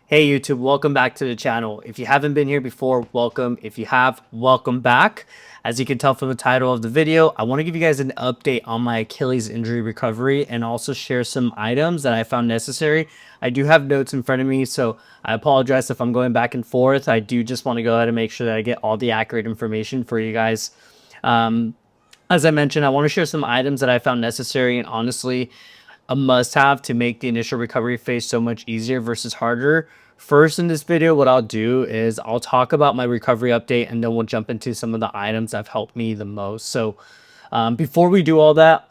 Hey YouTube, welcome back to the channel. If you haven't been here before, welcome. If you have, welcome back. As you can tell from the title of the video, I want to give you guys an update on my Achilles injury recovery and also share some items that I found necessary. I do have notes in front of me, so I apologize if I'm going back and forth. I do just want to go ahead and make sure that I get all the accurate information for you guys. Um, as I mentioned, I want to share some items that I found necessary and honestly a must-have to make the initial recovery phase so much easier versus harder. First, in this video, what I'll do is I'll talk about my recovery update and then we'll jump into some of the items that have helped me the most. So before we do all that,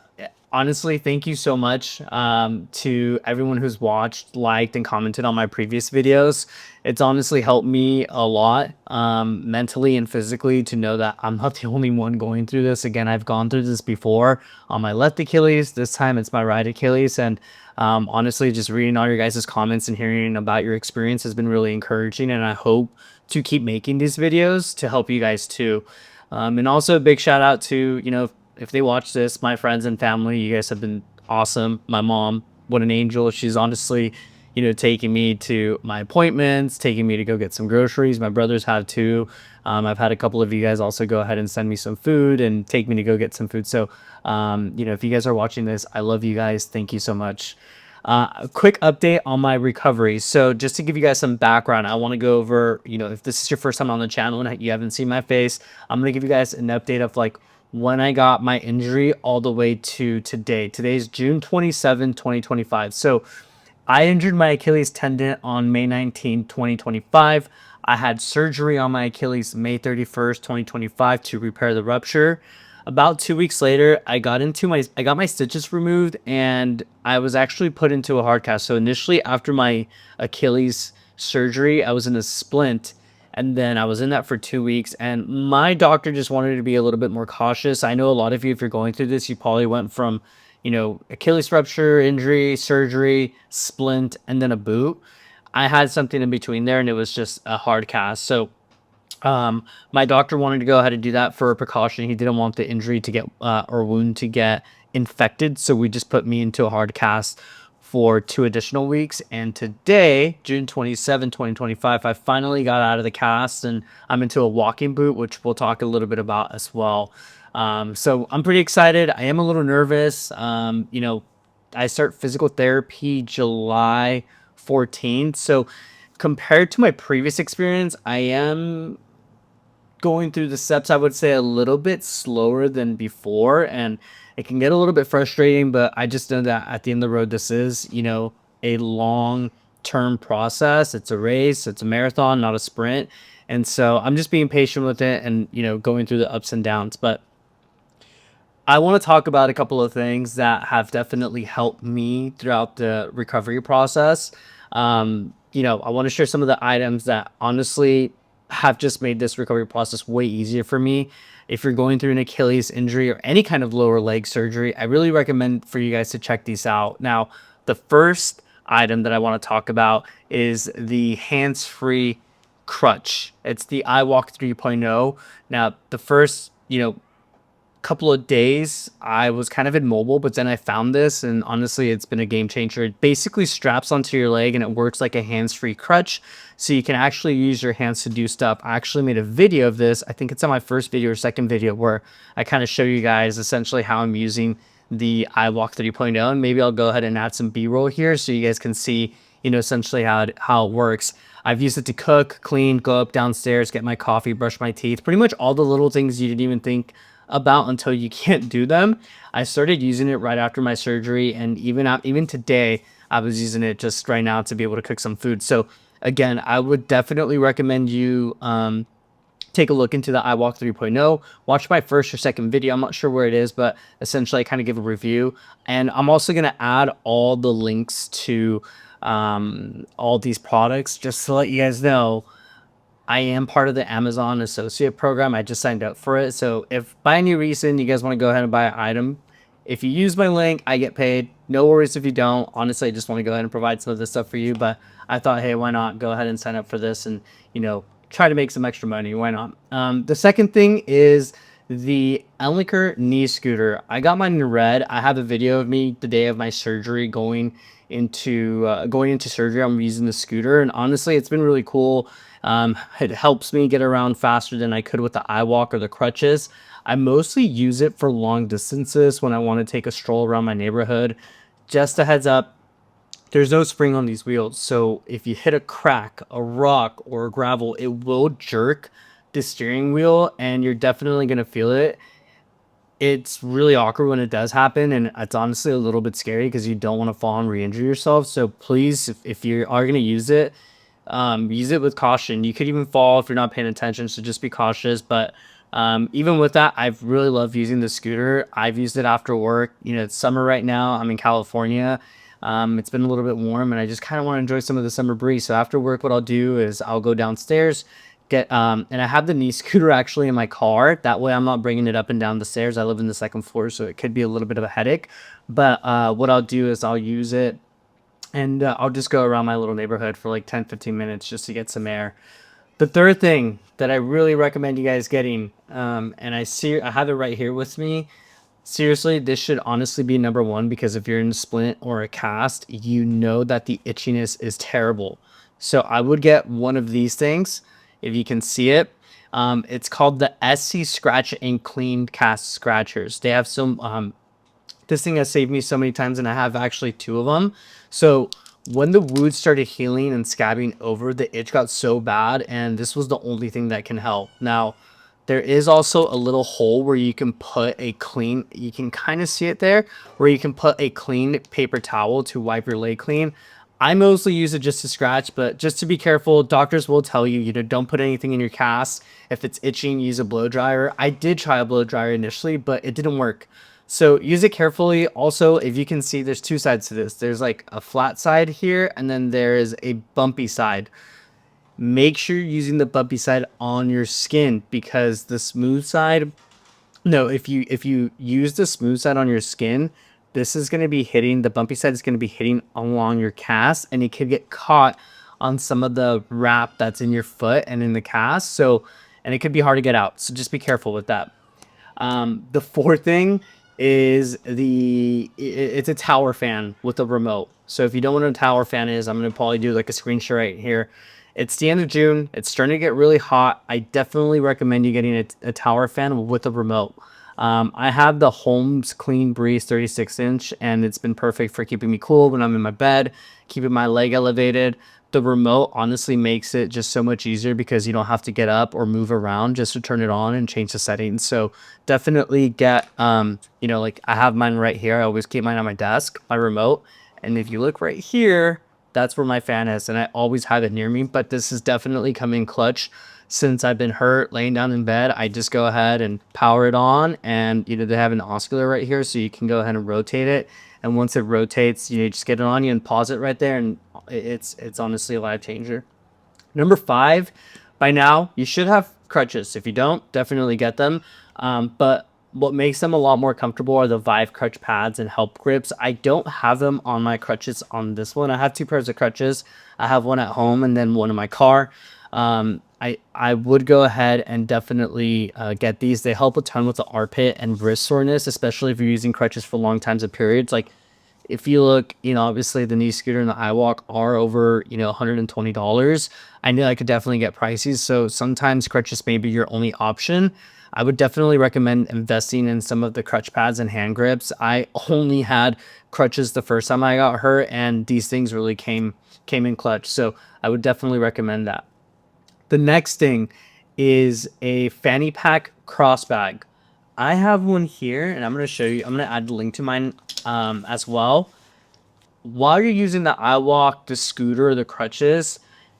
honestly, thank you so much to everyone who's watched, liked, and commented on my previous videos. It's honestly helped me a lot mentally and physically to know that I'm not the only one going through this. Again, I've gone through this before on my left Achilles. This time it's my right Achilles. And honestly, just reading all your guys' comments and hearing about your experience has been really encouraging. And I hope to keep making these videos to help you guys too. And also a big shout out to, if they watch this, my friends and family, you guys have been awesome. My mom, what an angel. She's honestly, taking me to my appointments, taking me to go get some groceries. My brothers have too. I've had a couple of you guys also go ahead and send me some food and take me to go get some food. So, if you guys are watching this, I love you guys. Thank you so much. A quick update on my recovery. So just to give you guys some background, I want to go over, if this is your first time on the channel and you haven't seen my face, I'm going to give you guys an update of like when I got my injury all the way to today. Today's June 27, 2025. So I injured my Achilles tendon on May 19, 2025. I had surgery on my Achilles May 31st, 2025 to repair the rupture. About 2 weeks later, I got my stitches removed and I was actually put into a hard cast. So initially after my Achilles surgery, I was in a splint and then I was in that for 2 weeks and my doctor just wanted to be a little bit more cautious. I know a lot of you, if you're going through this, you probably went from Achilles rupture, injury, surgery, splint, and then a boot. I had something in between there and it was just a hard cast. So my doctor wanted to go ahead and do that for a precaution. He didn't want the injury to get or wound to get infected. So we just put me into a hard cast for 2 additional weeks. And today, June 27, 2025, I finally got out of the cast and I'm into a walking boot, which we'll talk a little bit about as well. So I'm pretty excited. I am a little nervous. I start physical therapy July 14th. So compared to my previous experience, I am going through the steps, I would say, a little bit slower than before. And it can get a little bit frustrating, but I just know that at the end of the road, this is, a long term process. It's a race, it's a marathon, not a sprint. And so I'm just being patient with it and, going through the ups and downs. But I want to talk about a couple of things that have definitely helped me throughout the recovery process. I want to share some of the items that honestly have just made this recovery process way easier for me. If you're going through an Achilles injury or any kind of lower leg surgery, I really recommend for you guys to check these out. Now, the first item that I want to talk about is the hands-free crutch. It's the iWALK 3.0. Now, the first, couple of days I was kind of immobile, but then I found this and honestly it's been a game changer. It basically straps onto your leg and it works like a hands-free crutch, so you can actually use your hands to do stuff. I actually made a video of this. I think it's on my first video or second video where I kind of show you guys essentially how I'm using the iWALK 3.0, and maybe I'll go ahead and add some b-roll here so you guys can see essentially how it works. I've used it to cook, clean, go up downstairs, get my coffee, brush my teeth, pretty much all the little things you didn't even think about until you can't do them. I started using it right after my surgery, and even today I was using it just right now to be able to cook some food. So again, I would definitely recommend you take a look into the iWALK 3.0. Watch my first or second video. I'm not sure where it is, but essentially I kind of give a review, and I'm also going to add all the links to all these products just to let you guys know I am part of the Amazon Associate Program. I just signed up for it. So if by any reason you guys want to go ahead and buy an item, if you use my link, I get paid. No worries if you don't. Honestly, I just want to go ahead and provide some of this stuff for you. But I thought, hey, why not go ahead and sign up for this and, try to make some extra money. Why not? The second thing is the Elliker knee scooter. I got mine in red. I have a video of me the day of my surgery going into surgery. I'm using the scooter, and honestly, it's been really cool. It helps me get around faster than I could with the iWALK or the crutches. I mostly use it for long distances when I want to take a stroll around my neighborhood. Just a heads up, there's no spring on these wheels, so if you hit a crack, a rock, or a gravel, it will jerk the steering wheel, and you're definitely going to feel it. It's really awkward when it does happen, and it's honestly a little bit scary because you don't want to fall and re-injure yourself. So please, if you are going to use it with caution. You could even fall if you're not paying attention, so just be cautious. But even with that, I've really loved using the scooter. I've used it after work. You know, it's summer right now. I'm in California. It's been a little bit warm, and I just kind of want to enjoy some of the summer breeze. So after work, what I'll do is I'll go downstairs, and I have the knee scooter actually in my car. That way I'm not bringing it up and down the stairs. I live in the second floor, so it could be a little bit of a headache. But what I'll do is I'll use it, and I'll just go around my little neighborhood for like 10-15 minutes just to get some air. The third thing that I really recommend you guys getting, and I have it right here with me. Seriously, this should honestly be number one, because if you're in a splint or a cast, you know that the itchiness is terrible. So I would get one of these things if you can see it. It's called the SC Scratch and Clean Cast Scratchers. They have some this thing has saved me so many times, and I have actually two of them. So when the wound started healing and scabbing over, the itch got so bad, and this was the only thing that can help. Now, there is also a little hole where you can put a clean, you can kind of see it there, where you can put a clean paper towel to wipe your leg clean. I mostly use it just to scratch, but just to be careful, doctors will tell you, don't put anything in your cast. If it's itching, use a blow dryer. I did try a blow dryer initially, but it didn't work. So use it carefully. Also, if you can see, there's two sides to this. There's like a flat side here, and then there's a bumpy side. Make sure you're using the bumpy side on your skin, because the smooth side, no, if you use the smooth side on your skin, this is going to be hitting, the bumpy side is going to be hitting along your cast, and it could get caught on some of the wrap that's in your foot and in the cast. So, and it could be hard to get out. So just be careful with that. The fourth thing is it's a tower fan with a remote. So if you don't know what a tower fan is, I'm going to probably do like a screenshot right here. It's the end of June. It's starting to get really hot. I definitely recommend you getting a tower fan with a remote. I have the Holmes Clean Breeze 36-inch, and it's been perfect for keeping me cool when I'm in my bed, keeping my leg elevated. The remote honestly makes it just so much easier, because you don't have to get up or move around just to turn it on and change the settings. So definitely get, like I have mine right here. I always keep mine on my desk, my remote. And if you look right here, that's where my fan is, and I always have it near me. But this is definitely coming clutch. Since I've been hurt laying down in bed, I just go ahead and power it on, and they have an oscillator right here, so you can go ahead and rotate it. And once it rotates, you just get it on you and pause it right there, and it's honestly a life changer. Number 5, by now you should have crutches. If you don't, definitely get them. But what makes them a lot more comfortable are the Vive crutch pads and help grips. I don't have them on my crutches on this one. I have 2 pairs of crutches. I have one at home and then one in my car. I would go ahead and definitely get these. They help a ton with the armpit and wrist soreness, especially if you're using crutches for long times of periods. Like if you look, obviously the knee scooter and the iWALK are over, $120. I know I could definitely get prices. So sometimes crutches may be your only option. I would definitely recommend investing in some of the crutch pads and hand grips. I only had crutches the first time I got hurt, and these things really came in clutch. So I would definitely recommend that. The next thing is a fanny pack cross bag. I have one here, and I'm going to show you. I'm going to add the link to mine as well. While you're using the iWALK, the scooter, or the crutches,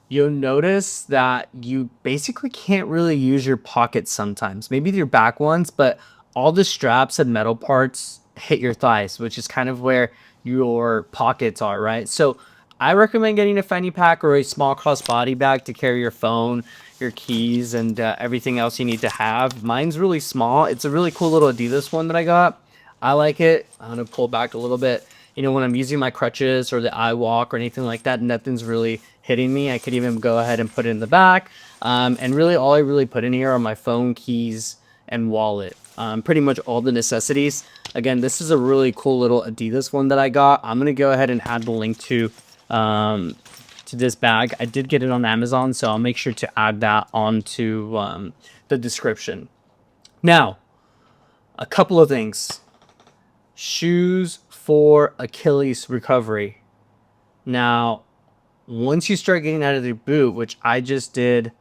you'll notice that you basically can't really use your pockets sometimes. Maybe your back ones, but all the straps and metal parts hit your thighs, which is kind of where your pockets are, right? So I recommend getting a fanny pack or a small crossbody bag to carry your phone, your keys, and everything else you need to have. Mine's really small. It's a really cool little Adidas one that I got. I like it. I'm going to pull back a little bit. When I'm using my crutches or the iWALK or anything like that, nothing's really hitting me. I could even go ahead and put it in the back. And really all I really put in here are my phone, keys, and wallet. pretty much all the necessities. Again, this is a really cool little Adidas one that I got. I'm going to go ahead and add the link to this bag. I did get it on Amazon, so I'll make sure to add that onto the description. Now, a couple of things. Shoes for Achilles recovery. Now, once you start getting out of the boot, which I just did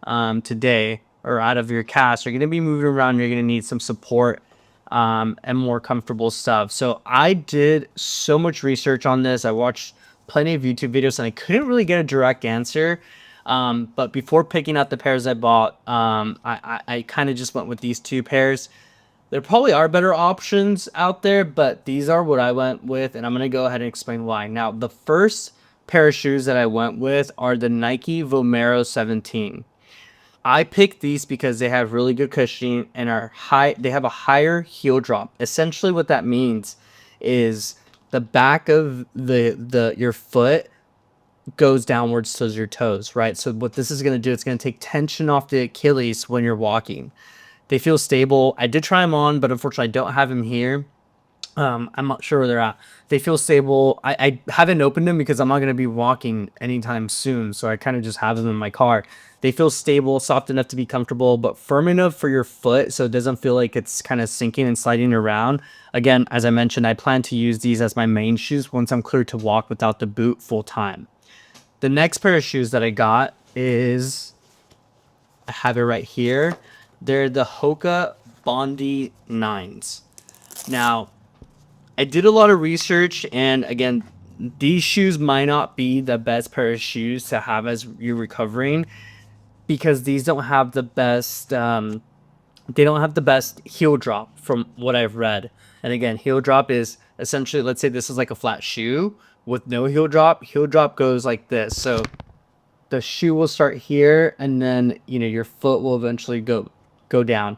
today, or out of your cast, you're going to be moving around. You're going to need some support and more comfortable stuff. So I did so much research on this. I watched plenty of YouTube videos and I couldn't really get a direct answer. But before picking out the pairs I bought, I kind of just went with these two pairs. There probably are better options out there, but these are what I went with, and I'm going to go ahead and explain why. Now, the first pair of shoes that I went with are the Nike Vomero 17. I picked these because they have really good cushioning and are high. They have a higher heel drop. Essentially, what that means is the back of your foot goes downwards to your toes, right? So what this is going to do, it's going to take tension off the Achilles when you're walking. They feel stable. I did try them on, but unfortunately I don't have them here. I'm not sure where they're at. They feel stable. I haven't opened them because I'm not going to be walking anytime soon. So I kind of just have them in my car. They feel stable, soft enough to be comfortable, but firm enough for your foot so it doesn't feel like it's kind of sinking and sliding around. Again, as I mentioned, I plan to use these as my main shoes once I'm clear to walk without the boot full time. The next pair of shoes that I got is, I have it right here. They're the Hoka Bondi 9s. Now, I did a lot of research, and again, these shoes might not be the best pair of shoes to have as you're recovering because these don't have the best, they don't have the best heel drop from what I've read. And again, heel drop is essentially, let's say this is like a flat shoe with no heel drop. Heel drop goes like this. So the shoe will start here, and then, you know, your foot will eventually go down.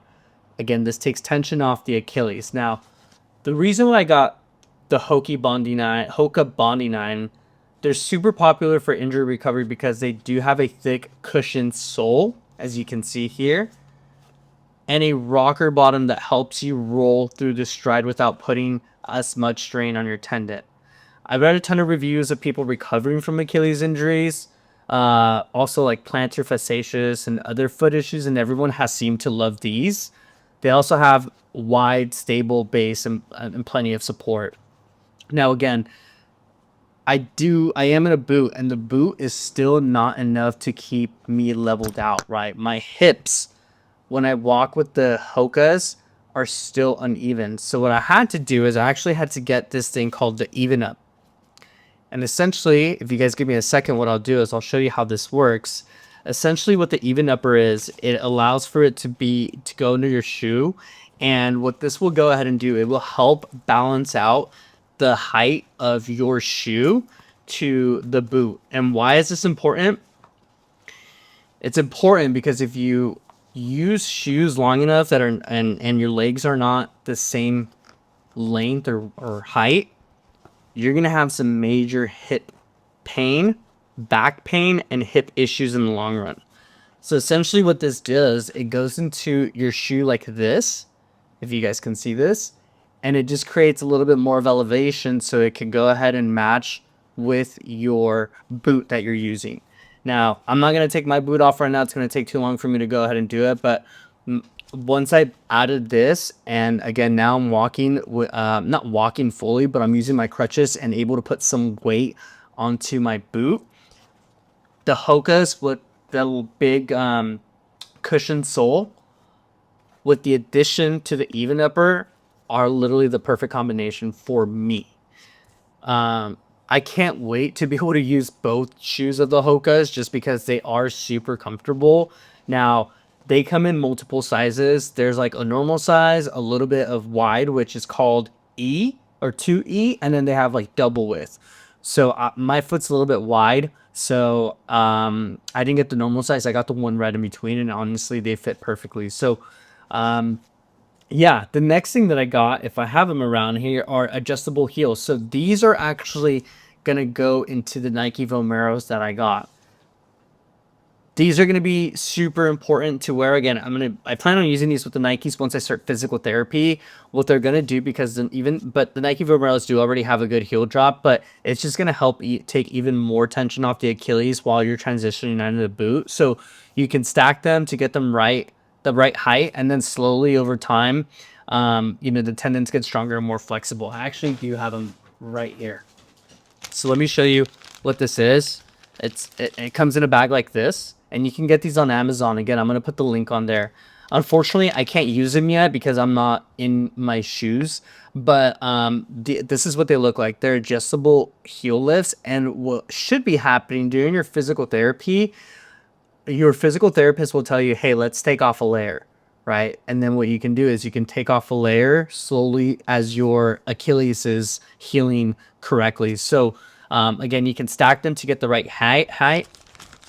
Again, this takes tension off the Achilles. Now, the reason why I got the Hoka Bondi 9, they're super popular for injury recovery because they do have a thick cushioned sole, as you can see here, and a rocker bottom that helps you roll through the stride without putting as much strain on your tendon. I've read a ton of reviews of people recovering from Achilles injuries, also like plantar fasciitis and other foot issues, and everyone has seemed to love these. They also have wide, stable base and plenty of support. Now, again, I am in a boot, and the boot is still not enough to keep me leveled out, right? My hips, when I walk with the Hokas, are still uneven. So what I had to do is I actually had to get this thing called the Even Up. And essentially, if you guys give me a second, what I'll do is I'll show you how this works. Essentially, what the Even Upper is, it allows for it to go under your shoe. And what this will go ahead and do, it will help balance out the height of your shoe to the boot. And why is this important? It's important because if you use shoes long enough that are and your legs are not the same length or height, you're going to have some major hip pain, back pain, and hip issues in the long run. So essentially what this does, it goes into your shoe like this, if you guys can see this, and it just creates a little bit more of elevation so it can go ahead and match with your boot that you're using. Now, I'm not going to take my boot off right now. It's going to take too long for me to go ahead and do it, but once I added this, and again, now I'm walking, not walking fully, but I'm using my crutches and able to put some weight onto my boot. The Hokas with the big cushioned sole, with the addition to the Even Upper, are literally the perfect combination for me. I can't wait to be able to use both shoes of the Hokas just because they are super comfortable. Now, they come in multiple sizes. There's like a normal size, a little bit of wide, which is called E or 2E, and then they have like double width. So my foot's a little bit wide, so I didn't get the normal size. I got the one right in between, and honestly, they fit perfectly. So yeah, the next thing that I got, if I have them around here, are adjustable heels. So these are actually going to go into the Nike Vomeros that I got. These are going to be super important to wear. Again, I plan on using these with the Nikes once I start physical therapy. What they're going to do, because but the Nike Vomeros do already have a good heel drop, but it's just going to help take even more tension off the Achilles while you're transitioning out of the boot. So you can stack them to get them the right height, and then slowly over time, the tendons get stronger and more flexible. I actually do have them right here. So let me show you what this is. It comes in a bag like this, and you can get these on Amazon. Again, I'm going to put the link on there. Unfortunately, I can't use them yet because I'm not in my shoes, but this is what they look like. They're adjustable heel lifts, and what should be happening during your physical therapy, your physical therapist will tell you, hey, let's take off a layer, right? And then what you can do is you can take off a layer slowly as your Achilles is healing correctly. So again, you can stack them to get the right height.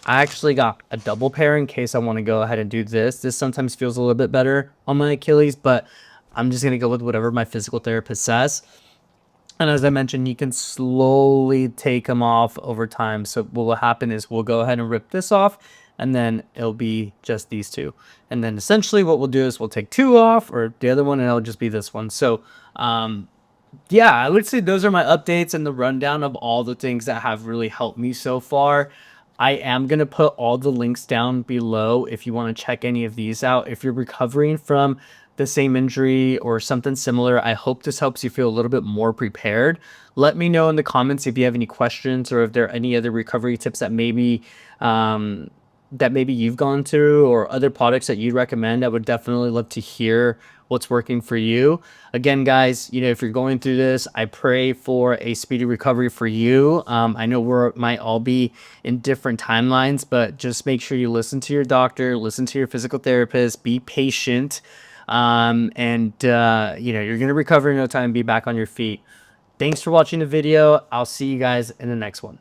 I actually got a double pair in case I want to go ahead and do this. This sometimes feels a little bit better on my Achilles, but I'm just going to go with whatever my physical therapist says. And as I mentioned, you can slowly take them off over time. So what will happen is we'll go ahead and rip this off, and then it'll be just these two. And then essentially what we'll do is we'll take two off, or the other one, and it'll just be this one. So yeah, I would say those are my updates and the rundown of all the things that have really helped me so far. I am going to put all the links down below if you want to check any of these out. If you're recovering from the same injury or something similar, I hope this helps you feel a little bit more prepared. Let me know in the comments if you have any questions, or if there are any other recovery tips that maybe you've gone through, or other products that you'd recommend. I would definitely love to hear what's working for you. Again, guys, if you're going through this, I pray for a speedy recovery for you. I know we might all be in different timelines, but just make sure you listen to your doctor, listen to your physical therapist, be patient, and you're going to recover in no time and be back on your feet. Thanks for watching the video. I'll see you guys in the next one.